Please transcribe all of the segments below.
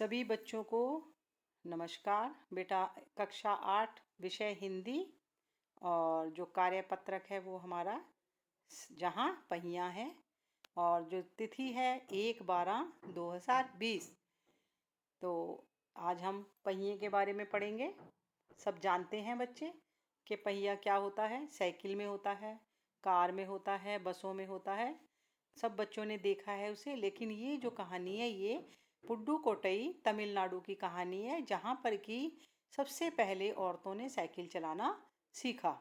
सभी बच्चों को नमस्कार। बेटा, कक्षा 8 विषय हिंदी और जो कार्यपत्रक है वो हमारा जहाँ पहिया है और जो तिथि है 1/12/2020। तो आज हम पहिए के बारे में पढ़ेंगे। सब जानते हैं बच्चे कि पहिया क्या होता है। साइकिल में होता है, कार में होता है, बसों में होता है। सब बच्चों ने देखा है उसे। लेकिन ये जो कहानी है ये पुडुकोट्टई तमिलनाडु की कहानी है, जहाँ पर कि सबसे पहले औरतों ने साइकिल चलाना सीखा।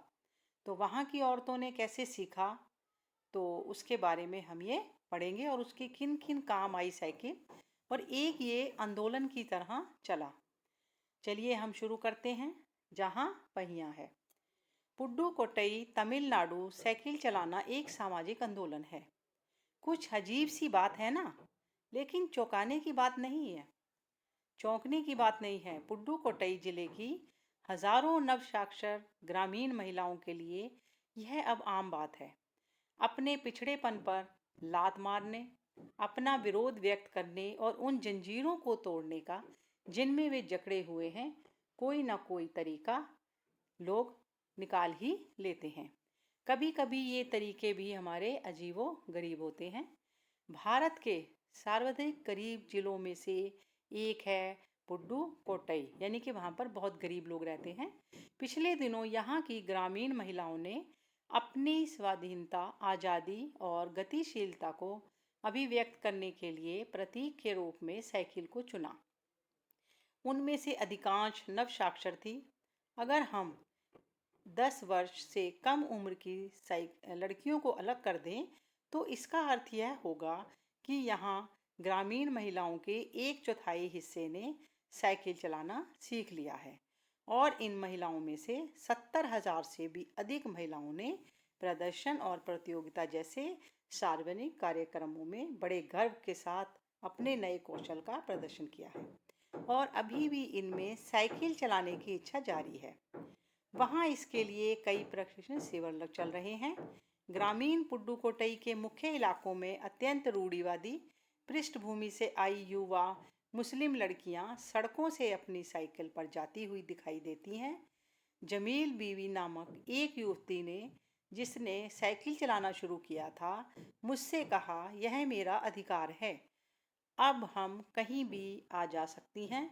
तो वहाँ की औरतों ने कैसे सीखा तो उसके बारे में हम ये पढ़ेंगे और उसकी किन किन काम आई साइकिल, और एक ये आंदोलन की तरह चला। चलिए हम शुरू करते हैं। जहाँ पहिया है। पुडुकोट्टई तमिलनाडु साइकिल चलाना एक सामाजिक आंदोलन है। कुछ अजीब सी बात है ना, लेकिन चौंकाने की बात नहीं है। चौंकने की बात नहीं है। पुडुकोट्टई जिले की हजारों नवसाक्षर ग्रामीण महिलाओं के लिए यह अब आम बात है। अपने पिछड़ेपन पर लात मारने, अपना विरोध व्यक्त करने और उन जंजीरों को तोड़ने का जिनमें वे जकड़े हुए हैं, कोई ना कोई तरीका लोग निकाल ही लेते हैं। कभी कभी ये तरीके भी हमारे अजीबो गरीब होते हैं। भारत के सर्वाधिक गरीब जिलों में से एक है पुडुकोट्टई, यानी कि वहाँ पर बहुत गरीब लोग रहते हैं। पिछले दिनों यहाँ की ग्रामीण महिलाओं ने अपनी स्वाधीनता, आज़ादी और गतिशीलता को अभिव्यक्त करने के लिए प्रतीक के रूप में साइकिल को चुना। उनमें से अधिकांश नवसाक्षर थी। अगर हम 10 वर्ष से कम उम्र की लड़कियों को अलग कर दें तो इसका अर्थ यह होगा कि यहाँ ग्रामीण महिलाओं के 1/4 हिस्से ने साइकिल चलाना सीख लिया है, और इन महिलाओं में से 70,000 से भी अधिक महिलाओं ने प्रदर्शन और प्रतियोगिता जैसे सार्वजनिक कार्यक्रमों में बड़े गर्व के साथ अपने नए कौशल का प्रदर्शन किया है, और अभी भी इनमें साइकिल चलाने की इच्छा जारी है। वहाँ इसके लिए कई प्रशिक्षण शिविर चल रहे हैं। ग्रामीण पुडुकोट्टई के मुख्य इलाकों में अत्यंत रूढ़िवादी पृष्ठभूमि से आई युवा मुस्लिम लड़कियां सड़कों से अपनी साइकिल पर जाती हुई दिखाई देती हैं। जमील बीवी नामक एक युवती ने, जिसने साइकिल चलाना शुरू किया था, मुझसे कहा, यह मेरा अधिकार है। अब हम कहीं भी आ जा सकती हैं।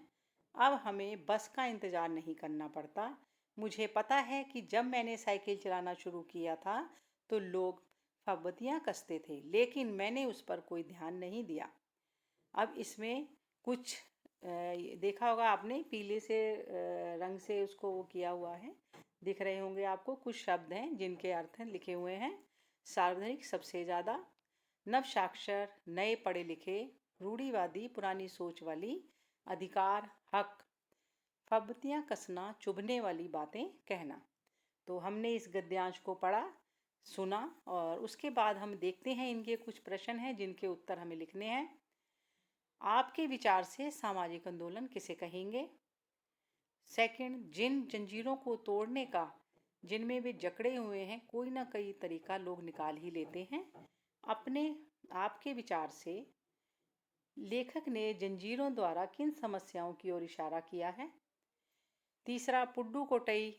अब हमें बस का इंतज़ार नहीं करना पड़ता। मुझे पता है कि जब मैंने साइकिल चलाना शुरू किया था तो लोग फब्तियाँ कसते थे, लेकिन मैंने उस पर कोई ध्यान नहीं दिया। अब इसमें कुछ देखा होगा आपने, पीले से रंग से उसको वो किया हुआ है, दिख रहे होंगे आपको। कुछ शब्द हैं जिनके अर्थ लिखे हुए हैं। सार्वजनिक सबसे ज़्यादा, नवसाक्षर नए पढ़े लिखे, रूढ़िवादी पुरानी सोच वाली, अधिकार हक, फब्तियाँ कसना, चुभने वाली बातें कहना। तो हमने इस गद्यांश को पढ़ा, सुना, और उसके बाद हम देखते हैं इनके कुछ प्रश्न हैं जिनके उत्तर हमें लिखने हैं। आपके विचार से सामाजिक आंदोलन किसे कहेंगे? सेकंड, जिन जंजीरों को तोड़ने का जिनमें वे जकड़े हुए हैं, कोई ना कोई तरीका लोग निकाल ही लेते हैं। आपके विचार से लेखक ने जंजीरों द्वारा किन समस्याओं की ओर इशारा किया है? तीसरा, पुडुकोट्टई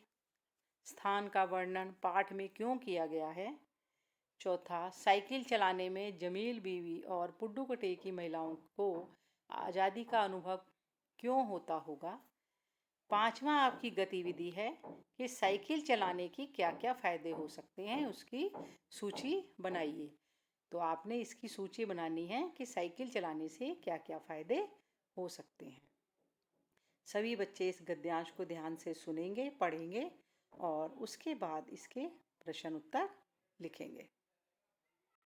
स्थान का वर्णन पाठ में क्यों किया गया है? चौथा, साइकिल चलाने में जमील बीवी और पुडुकोट्टई की महिलाओं को आज़ादी का अनुभव क्यों होता होगा? पांचवा, आपकी गतिविधि है कि साइकिल चलाने की क्या क्या फ़ायदे हो सकते हैं, उसकी सूची बनाइए। तो आपने इसकी सूची बनानी है कि साइकिल चलाने से क्या क्या फ़ायदे हो सकते हैं। सभी बच्चे इस गद्यांश को ध्यान से सुनेंगे, पढ़ेंगे और उसके बाद इसके प्रश्न उत्तर लिखेंगे।